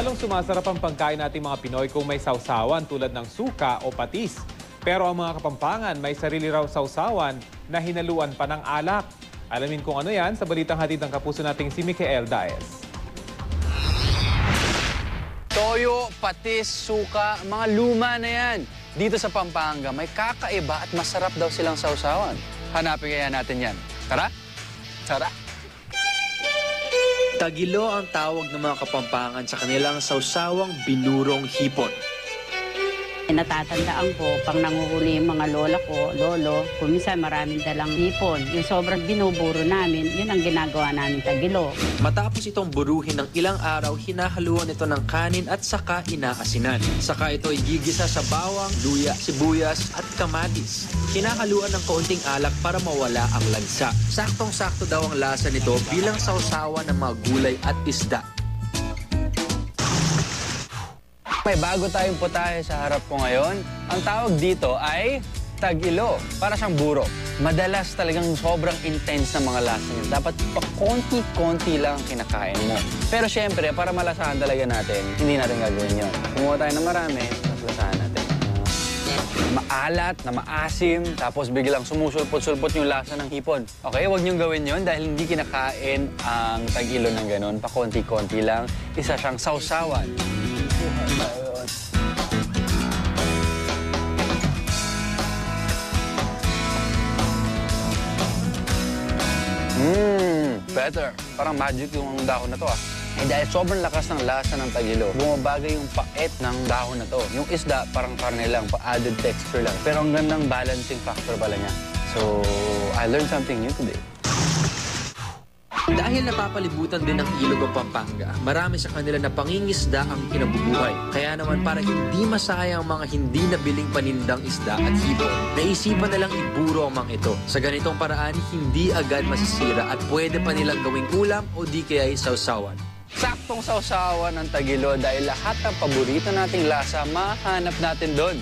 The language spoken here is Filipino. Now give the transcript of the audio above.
Lalong sumasarap ang pagkain nating mga Pinoy kung may sausawan tulad ng suka o patis. Pero ang mga Kapampangan may sarili raw sausawan na hinaluan pa ng alak. Alamin kung ano yan sa balitang hatid ng kapuso nating si Michael Daes. Toyo, patis, suka, mga luma na yan. Dito sa Pampanga, may kakaiba at masarap daw silang sausawan. Hanapin kaya natin yan. Tara? Tara! Tagilo ang tawag ng mga Kapampangan sa kanilang sausawang binurong hipon. Natatandaan ko, pang nanguhuli yung mga lola ko, lolo, kuminsan maraming dalang hipon. Yung sobrang binuburo namin, yun ang ginagawa namin tagilo. Matapos itong buruhin ng ilang araw, hinahaluan ito ng kanin at saka inaasinan. Saka ito igigisa sa bawang, luya, sibuyas at kamatis. Hinahaluan ng kaunting alak para mawala ang lansa. Saktong-sakto daw ang lasa nito bilang sausawa ng mga gulay at isda. May bago tayong putahe sa harap ko ngayon. Ang tawag dito ay tagilo. Para siyang buro. Madalas talagang sobrang intense na mga lasa niya. Dapat pa konti-konti lang kinakain mo. Pero syempre, para malasahan talaga natin, hindi natin gagawin yun. Kumuha tayo ng marami, mas lasahan natin. Maalat, na maasim, tapos biglang sumusulpot-sulpot yung lasa ng hipon. Okay, huwag niyong gawin yun dahil hindi kinakain ang tagilo ng ganun. Pa konti-konti lang, isa siyang sausawan. Better. Parang magic yung dahon na to Eh dahil sobrang lakas ng lasa ng tagilo, bumabagay yung pait ng dahon na to. Yung isda, parang karne lang, pa-added texture lang. Pero ang gandang balancing factor pala niya. So, I learned something new today. Dahil napapalibutan din ng ilog ang Pampanga, marami sa kanila na pangingisda ang kinabubuhay. Kaya naman para hindi masayang ang mga hindi nabiling panindang isda at hipon, naisipan nilang iburo ang mga ito. Sa ganitong paraan, hindi agad masisira at pwede pa nilang gawing ulam o di kaya sausawan. Saktong sausawan ng tagilo dahil lahat ng paborito nating lasa, mahanap natin doon.